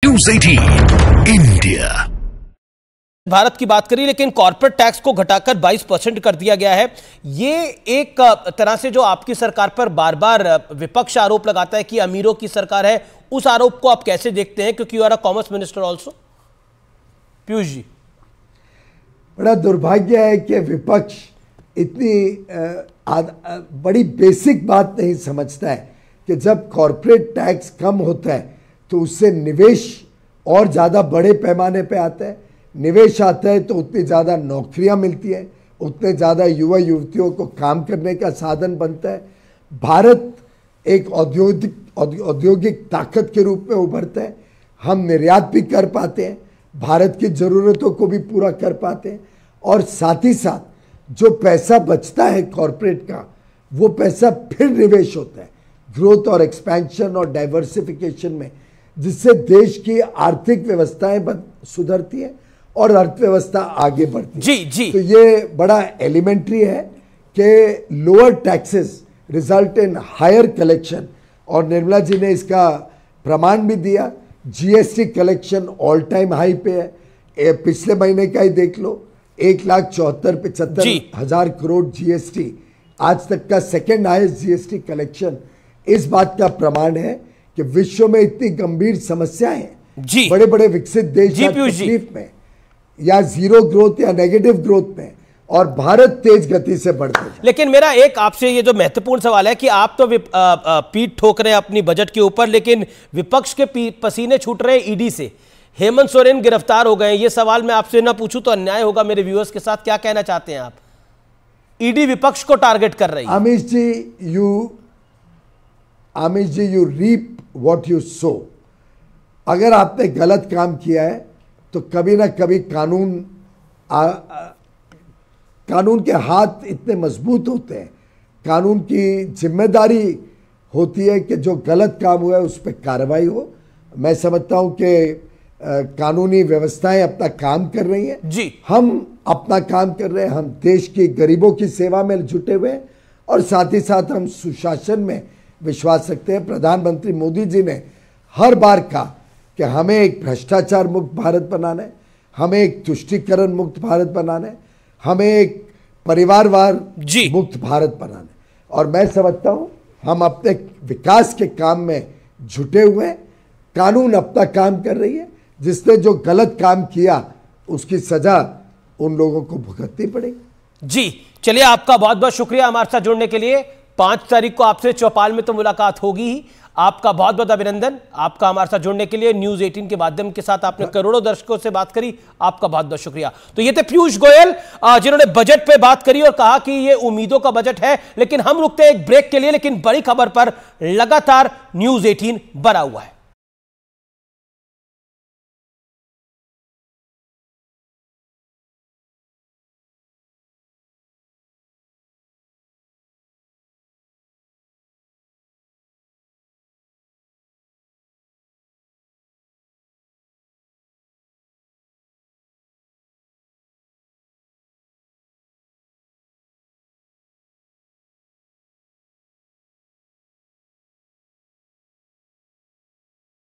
News 18 India. Bharat की बात करी, लेकिन कॉर्पोरेट टैक्स को घटाकर 22% कर दिया गया है। ये एक तरह से जो आपकी सरकार पर बार बार विपक्ष आरोप लगाता है कि अमीरों की सरकार है, उस आरोप को आप कैसे देखते हैं, क्योंकि you are a commerce minister also? Piyush ji, बड़ा दुर्भाग्य है कि विपक्ष इतनी बड़ी बेसिक बात नहीं समझता है कि जब कॉर्पोरेट टैक्स कम होता है तो उससे निवेश और ज़्यादा बड़े पैमाने पे आता है। निवेश आता है तो उतनी ज़्यादा नौकरियां मिलती हैं, उतने ज़्यादा युवा युवतियों को काम करने का साधन बनता है। भारत एक औद्योगिक ताकत के रूप में उभरता है। हम निर्यात भी कर पाते हैं, भारत की ज़रूरतों को भी पूरा कर पाते हैं, और साथ ही साथ जो पैसा बचता है कॉर्पोरेट का, वो पैसा फिर निवेश होता है ग्रोथ और एक्सपेंशन और डाइवर्सिफिकेशन में, जिससे देश की आर्थिक व्यवस्थाएं सुधरती है और अर्थव्यवस्था आगे बढ़ती है। जी जी, तो ये बड़ा एलिमेंट्री है कि lower taxes result in higher collection, और निर्मला जी ने इसका प्रमाण भी दिया। GST collection all time high पे है। पिछले महीने का ही देख लो, 1,74,75,000 करोड़ जीएसटी, आज तक का सेकेंड हाईएस्ट जीएसटी कलेक्शन। इस बात का प्रमाण है कि विश्व में इतनी गंभीर समस्याएं हैं, बड़े बड़े विकसित देश तकलीफ में या जीरो ग्रोथ या नेगेटिव ग्रोथ में, और भारत तेज गति से बढ़ते हैं। लेकिन मेरा एक आपसे ये जो महत्वपूर्ण सवाल है कि आप तो पीठ ठोक रहे हैं अपनी बजट के ऊपर, लेकिन विपक्ष के पसीने छूट रहे हैं ईडी से। हेमंत सोरेन गिरफ्तार हो गए। ये सवाल मैं आपसे ना पूछूं तो अन्याय होगा मेरे व्यूअर्स के साथ। क्या कहना चाहते हैं आप? ईडी विपक्ष को टारगेट कर रही है। Amish ji, you reap what you sow. अगर आपने गलत काम किया है तो कभी ना कभी कानून के हाथ इतने मजबूत होते हैं, कानून की जिम्मेदारी होती है कि जो गलत काम हुआ है उस पर कार्रवाई हो। मैं समझता हूं कि कानूनी व्यवस्थाएं अपना काम कर रही हैं जी, हम अपना काम कर रहे हैं। हम देश की गरीबों की सेवा में जुटे हुए हैं, और साथ ही साथ हम सुशासन में विश्वास रखते हैं। प्रधानमंत्री मोदी जी ने हर बार कहा कि हमें एक भ्रष्टाचार मुक्त भारत बनाना है, हमें एक तुष्टीकरण मुक्त भारत बनाना है, हमें एक परिवारवाद मुक्त भारत बनाना है। और मैं समझता हूं हम अपने विकास के काम में जुटे हुए हैं। कानून अपना काम कर रही है। जिसने जो गलत काम किया उसकी सजा उन लोगों को भुगतनी पड़ेगी। जी चलिए, आपका बहुत बहुत शुक्रिया हमारे साथ जुड़ने के लिए। 5 तारीख को आपसे चौपाल में तो मुलाकात होगी ही। आपका बहुत बहुत अभिनंदन, आपका हमारे साथ जुड़ने के लिए। न्यूज़ 18 के माध्यम के साथ आपने करोड़ों दर्शकों से बात करी, आपका बहुत बहुत शुक्रिया। तो ये थे पीयूष गोयल, जिन्होंने बजट पे बात करी और कहा कि ये उम्मीदों का बजट है। लेकिन हम रुकते हैं एक ब्रेक के लिए, लेकिन बड़ी खबर पर लगातार न्यूज़ 18 बना हुआ है।